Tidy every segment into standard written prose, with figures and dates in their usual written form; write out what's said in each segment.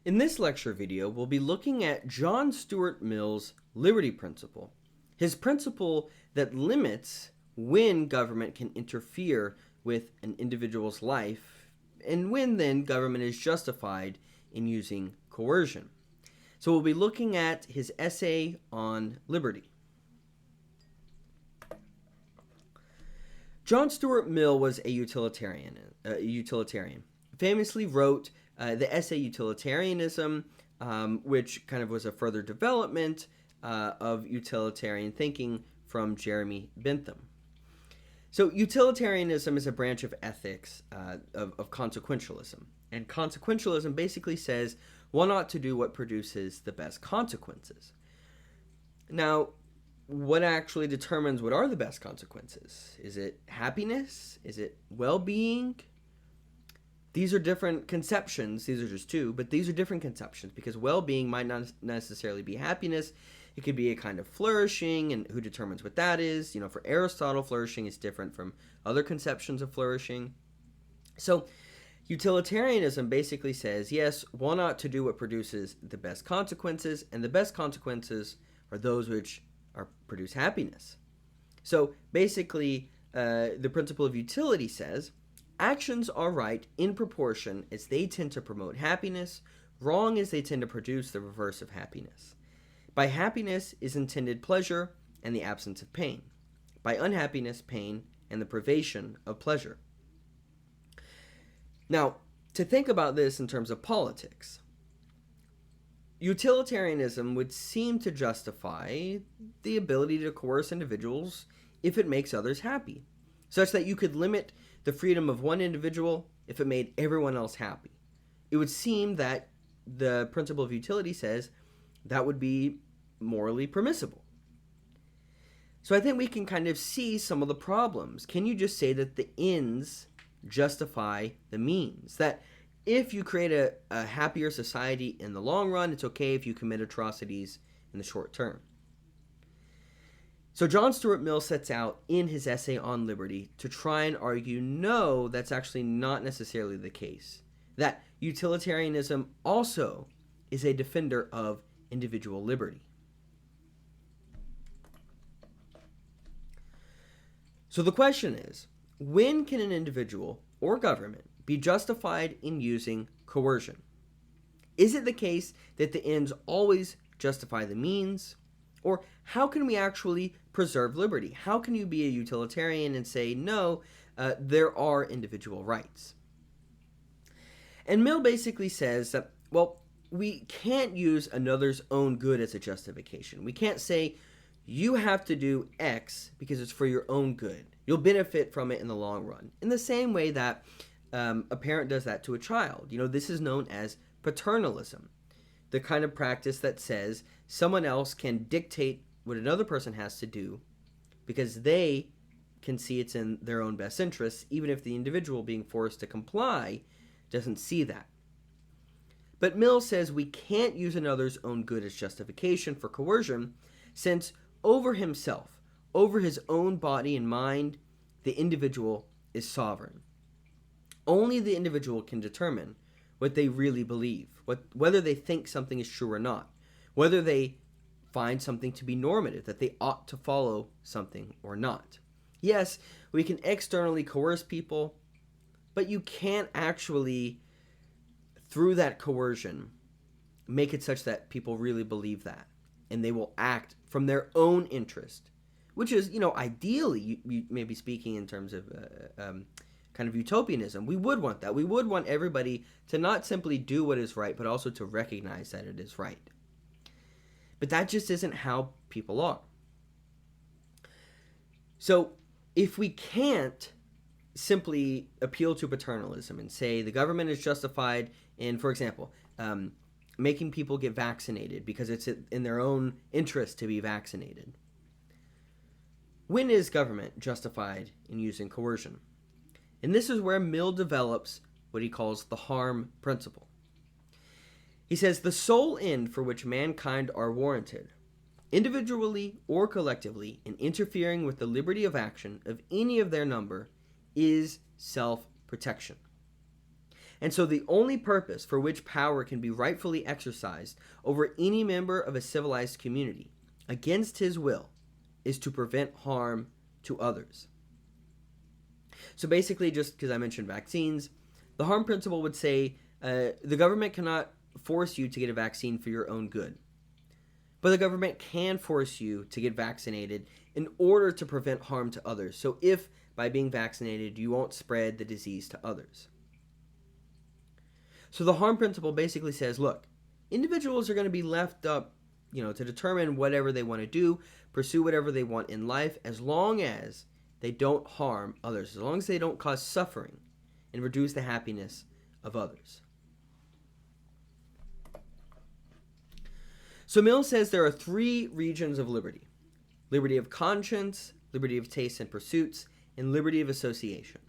In this lecture video, we'll be looking at John Stuart Mill's liberty principle, his principle that limits when government can interfere with an individual's life and when then government is justified in using coercion. So we'll be looking at his essay on liberty. John Stuart Mill was a utilitarian. Famously wrote the essay Utilitarianism, which kind of was a further development of utilitarian thinking from Jeremy Bentham. So utilitarianism is a branch of ethics of consequentialism. And consequentialism basically says one ought to do what produces the best consequences. Now, what actually determines what are the best consequences? Is it happiness? Is it well-being? These are different conceptions. These are just two, but these are different conceptions because well-being might not necessarily be happiness. It could be a kind of flourishing, and who determines what that is? You know, for Aristotle, flourishing is different from other conceptions of flourishing. So utilitarianism basically says, yes, one ought to do what produces the best consequences, and the best consequences are those which produce happiness. So basically, the principle of utility says, actions are right in proportion as they tend to promote happiness, wrong as they tend to produce the reverse of happiness. By happiness is intended pleasure and the absence of pain. By unhappiness, pain and the privation of pleasure. Now, to think about this in terms of politics, utilitarianism would seem to justify the ability to coerce individuals if it makes others happy, such that you could limit the freedom of one individual if it made everyone else happy. It would seem that the principle of utility says that would be morally permissible. So I think we can kind of see some of the problems. Can you just say that the ends justify the means? That if you create a happier society in the long run, it's okay if you commit atrocities in the short term. So John Stuart Mill sets out in his essay on liberty to try and argue, no, that's actually not necessarily the case. That utilitarianism also is a defender of individual liberty. So the question is, when can an individual or government be justified in using coercion? Is it the case that the ends always justify the means? Or how can we actually preserve liberty? How can you be a utilitarian and say, no, there are individual rights? And Mill basically says that, well, we can't use another's own good as a justification. We can't say, you have to do X because it's for your own good. You'll benefit from it in the long run. In the same way that a parent does that to a child. You know, this is known as paternalism. The kind of practice that says someone else can dictate what another person has to do because they can see it's in their own best interests, even if the individual being forced to comply doesn't see that. But Mill says we can't use another's own good as justification for coercion, since over himself, over his own body and mind, the individual is sovereign. Only the individual can determine what they really believe, whether they think something is true or not, whether they find something to be normative, that they ought to follow something or not. Yes, we can externally coerce people, but you can't actually, through that coercion, make it such that people really believe that, and they will act from their own interest, which is, ideally, you may be speaking in terms of kind of utopianism. We would want that. We would want everybody to not simply do what is right, but also to recognize that it is right. But that just isn't how people are. So if we can't simply appeal to paternalism and say the government is justified in, for example, making people get vaccinated because it's in their own interest to be vaccinated, when is government justified in using coercion? And this is where Mill develops what he calls the harm principle. He says the sole end for which mankind are warranted, individually or collectively, in interfering with the liberty of action of any of their number is self-protection. And so the only purpose for which power can be rightfully exercised over any member of a civilized community against his will is to prevent harm to others. So basically, just because I mentioned vaccines, the harm principle would say the government cannot force you to get a vaccine for your own good. But the government can force you to get vaccinated in order to prevent harm to others. So if by being vaccinated you won't spread the disease to others. So the harm principle basically says, look, individuals are going to be left up, to determine whatever they want to do, pursue whatever they want in life, as long as they don't harm others, as long as they don't cause suffering and reduce the happiness of others. So Mill says there are three regions of liberty: liberty of conscience, liberty of tastes and pursuits, and liberty of association.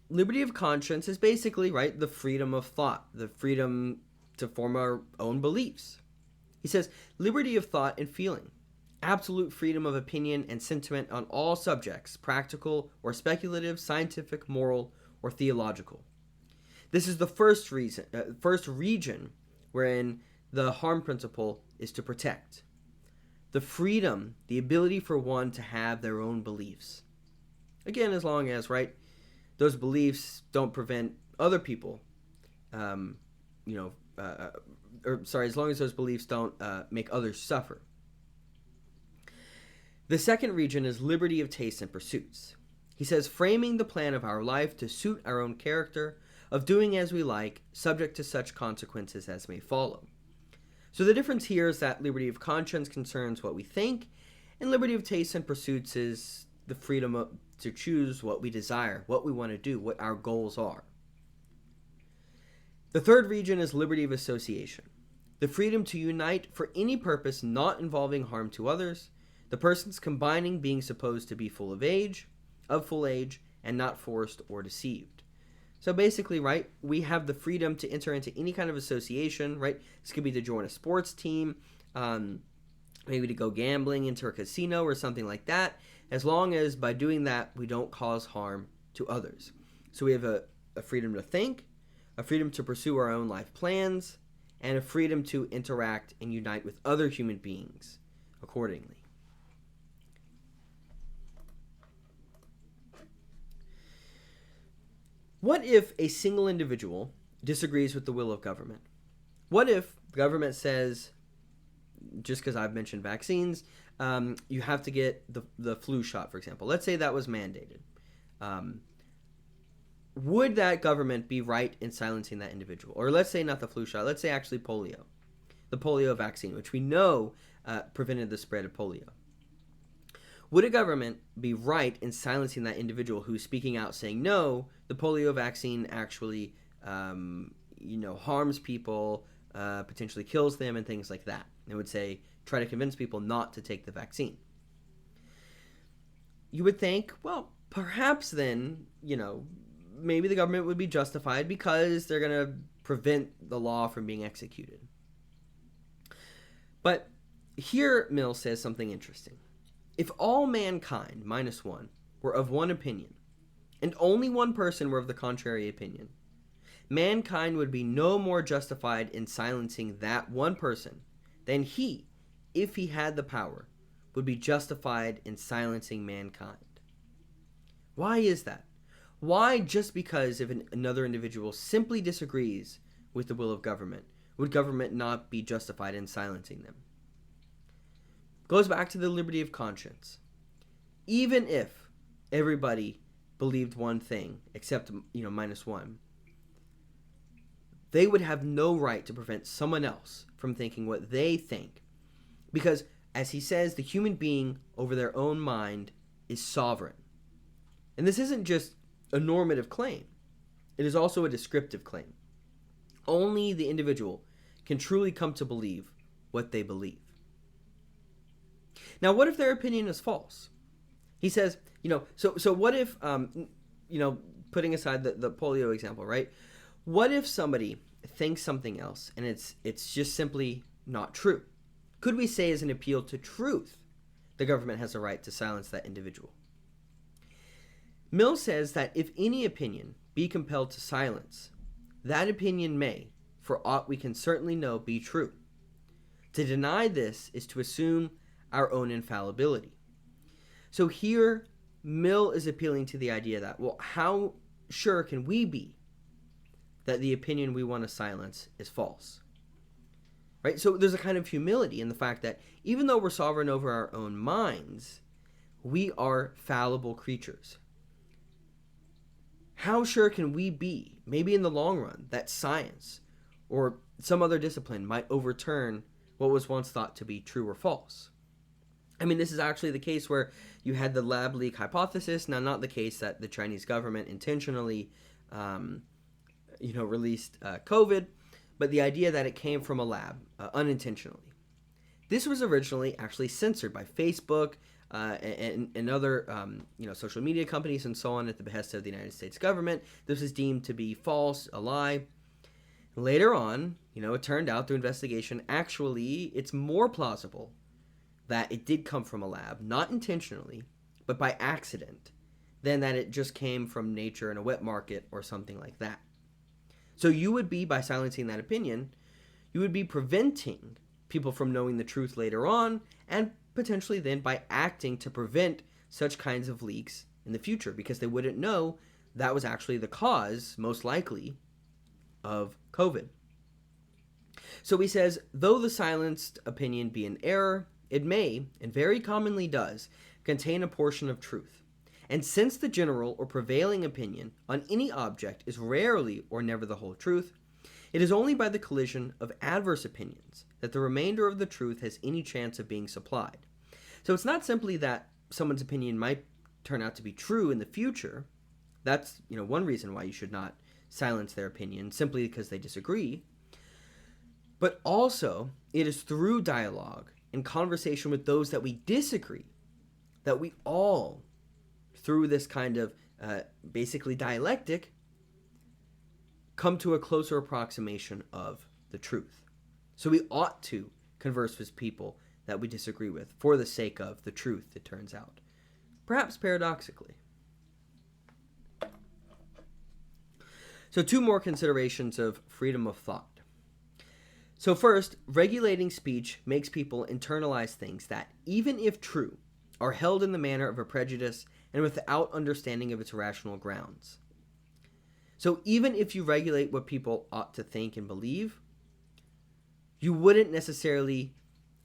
Liberty of conscience is basically, right, the freedom of thought, the freedom to form our own beliefs. He says liberty of thought and feeling, absolute freedom of opinion and sentiment on all subjects, practical or speculative, scientific, moral, or theological. This is the first region wherein the harm principle is to protect. The freedom, the ability for one to have their own beliefs. Again, as long as, right, those beliefs don't prevent other people, as long as those beliefs don't make others suffer. The second region is liberty of tastes and pursuits. He says, framing the plan of our life to suit our own character, of doing as we like, subject to such consequences as may follow. So the difference here is that liberty of conscience concerns what we think, and liberty of tastes and pursuits is the freedom to choose what we desire, what we want to do, what our goals are. The third region is liberty of association, the freedom to unite for any purpose not involving harm to others, the persons combining being supposed to be full age, and not forced or deceived. So basically, right, we have the freedom to enter into any kind of association, right? This could be to join a sports team, maybe to go gambling into a casino or something like that, as long as by doing that we don't cause harm to others. So we have a freedom to think, a freedom to pursue our own life plans, and a freedom to interact and unite with other human beings accordingly. What if a single individual disagrees with the will of government? What if the government says, just because I've mentioned vaccines, you have to get the flu shot, for example. Let's say that was mandated. Would that government be right in silencing that individual? Or let's say not the flu shot, let's say actually polio. The polio vaccine, which we know prevented the spread of polio. Would a government be right in silencing that individual who's speaking out saying, no, the polio vaccine actually, harms people, potentially kills them, and things like that? They would say, try to convince people not to take the vaccine. You would think, well, perhaps then, maybe the government would be justified because they're going to prevent the law from being executed. But here Mill says something interesting. If all mankind, minus one, were of one opinion, and only one person were of the contrary opinion, mankind would be no more justified in silencing that one person than he, if he had the power, would be justified in silencing mankind. Why is that? Why, just because if another individual simply disagrees with the will of government, would government not be justified in silencing them? Goes back to the liberty of conscience. Even if everybody believed one thing, except, minus one, they would have no right to prevent someone else from thinking what they think. Because, as he says, the human being over their own mind is sovereign. And this isn't just a normative claim. It is also a descriptive claim. Only the individual can truly come to believe what they believe. Now, what if their opinion is false? He says, so what if, putting aside the polio example, right? What if somebody thinks something else and it's just simply not true? Could we say, as an appeal to truth, the government has a right to silence that individual? Mill says that if any opinion be compelled to silence, that opinion may, for aught we can certainly know, be true. To deny this is to assume our own infallibility. So here, Mill is appealing to the idea that, well, how sure can we be that the opinion we want to silence is false? Right? So there's a kind of humility in the fact that even though we're sovereign over our own minds, we are fallible creatures. How sure can we be, maybe in the long run, that science or some other discipline might overturn what was once thought to be true or false? I mean, this is actually the case where you had the lab leak hypothesis. Now, not the case that the Chinese government intentionally, released COVID, but the idea that it came from a lab unintentionally. This was originally actually censored by Facebook and other social media companies and so on at the behest of the United States government. This was deemed to be false, a lie. Later on, it turned out through investigation, actually, it's more plausible that it did come from a lab, not intentionally, but by accident, than that it just came from nature in a wet market or something like that. So you would be, by silencing that opinion, you would be preventing people from knowing the truth later on, and potentially then by acting to prevent such kinds of leaks in the future, because they wouldn't know that was actually the cause, most likely, of COVID. So he says, though the silenced opinion be an error, it may, and very commonly does, contain a portion of truth. And since the general or prevailing opinion on any object is rarely or never the whole truth, it is only by the collision of adverse opinions that the remainder of the truth has any chance of being supplied. So it's not simply that someone's opinion might turn out to be true in the future. That's, one reason why you should not silence their opinion, simply because they disagree. But also, it is through dialogue and conversation with those that we disagree that we all, through this kind of basically dialectic, come to a closer approximation of the truth. So we ought to converse with people that we disagree with for the sake of the truth, it turns out. Perhaps paradoxically. So 2 more considerations of freedom of thought. So first, regulating speech makes people internalize things that, even if true, are held in the manner of a prejudice and without understanding of its rational grounds. So even if you regulate what people ought to think and believe, you wouldn't necessarily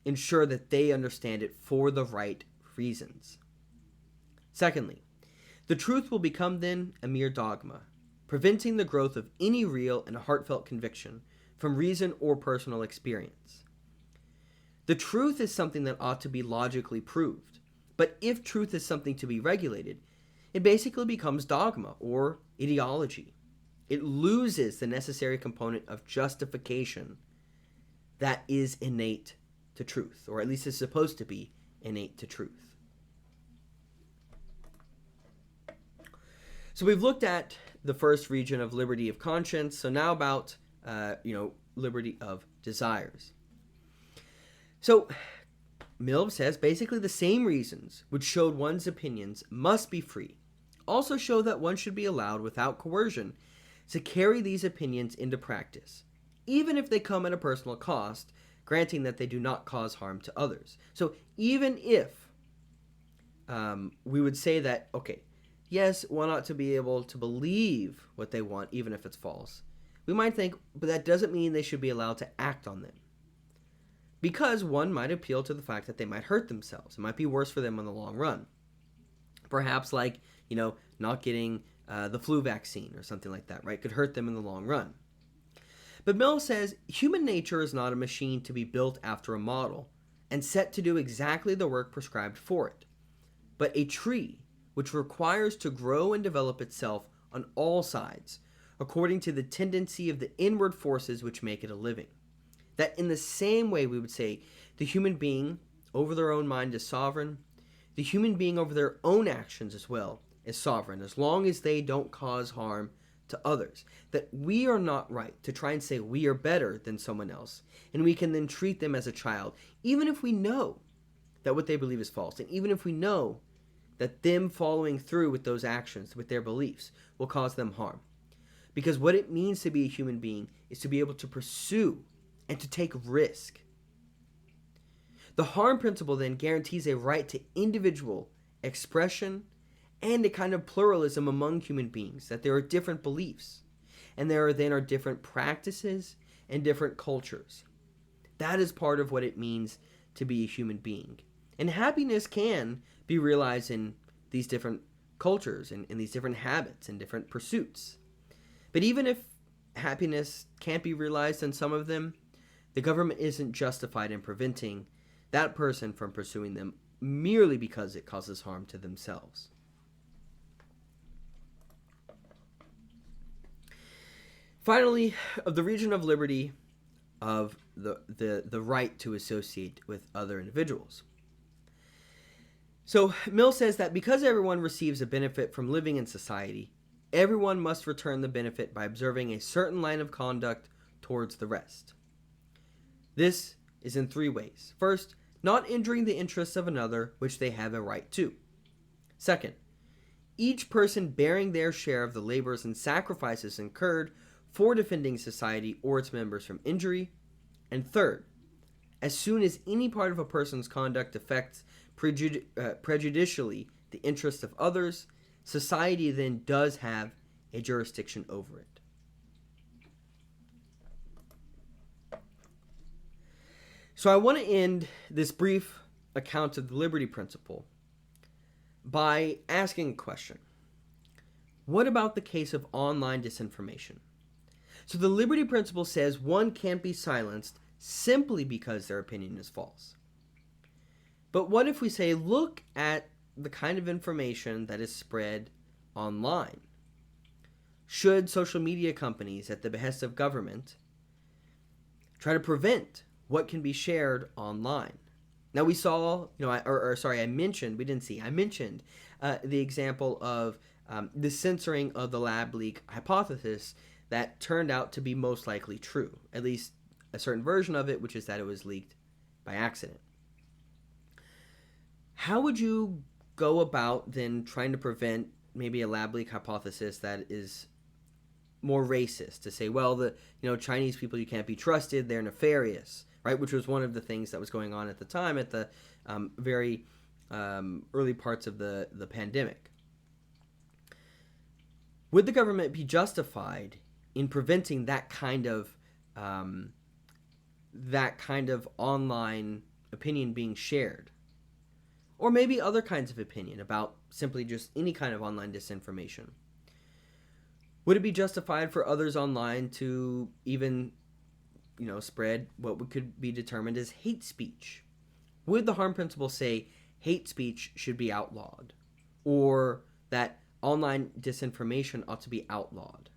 ensure that they understand it for the right reasons. Secondly, the truth will become then a mere dogma, preventing the growth of any real and heartfelt conviction from reason or personal experience. The truth is something that ought to be logically proved, but if truth is something to be regulated, it basically becomes dogma or ideology. It loses the necessary component of justification that is innate to truth, or at least is supposed to be innate to truth. So we've looked at the first region of liberty of conscience. So now about, liberty of desires. So Mill says basically the same reasons which showed one's opinions must be free also show that one should be allowed without coercion to carry these opinions into practice, even if they come at a personal cost, granting that they do not cause harm to others. So even if we would say that, okay, yes, one ought to be able to believe what they want, even if it's false, we might think, but that doesn't mean they should be allowed to act on them. Because one might appeal to the fact that they might hurt themselves. It might be worse for them in the long run. Perhaps like, not getting the flu vaccine or something like that, right? Could hurt them in the long run. But Mill says human nature is not a machine to be built after a model and set to do exactly the work prescribed for it, but a tree which requires to grow and develop itself on all sides, according to the tendency of the inward forces which make it a living. That in the same way we would say the human being over their own mind is sovereign, the human being over their own actions as well is sovereign, as long as they don't cause harm to others. That we are not right to try and say we are better than someone else, and we can then treat them as a child, even if we know that what they believe is false, and even if we know that them following through with those actions, with their beliefs, will cause them harm. Because what it means to be a human being is to be able to pursue and to take risk. The harm principle then guarantees a right to individual expression and a kind of pluralism among human beings, that there are different beliefs and there are different practices and different cultures. That is part of what it means to be a human being. And happiness can be realized in these different cultures and in these different habits and different pursuits. But even if happiness can't be realized in some of them, the government isn't justified in preventing that person from pursuing them merely because it causes harm to themselves. Finally, of the region of liberty of the right to associate with other individuals. So Mill says that because everyone receives a benefit from living in society, everyone must return the benefit by observing a certain line of conduct towards the rest. This is in three ways. First, not injuring the interests of another which they have a right to. Second, each person bearing their share of the labors and sacrifices incurred for defending society or its members from injury. And third, as soon as any part of a person's conduct affects prejudicially the interests of others, society then does have a jurisdiction over it. So I want to end this brief account of the liberty principle by asking a question. What about the case of online disinformation? So the liberty principle says one can't be silenced simply because their opinion is false. But what if we say, look at the kind of information that is spread online? Should social media companies, at the behest of government, try to prevent what can be shared online? Now we saw, I mentioned the example of the censoring of the lab leak hypothesis that turned out to be most likely true, at least a certain version of it, which is that it was leaked by accident. How would you go about then trying to prevent maybe a lab leak hypothesis that is more racist, to say, well, the Chinese people, you can't be trusted, they're nefarious, right? Which was one of the things that was going on at the time, at the very early parts of the pandemic. Would the government be justified in preventing that kind of online opinion being shared? Or maybe other kinds of opinion about simply just any kind of online disinformation? Would it be justified for others online to even, spread what could be determined as hate speech? Would the harm principle say hate speech should be outlawed, or that online disinformation ought to be outlawed?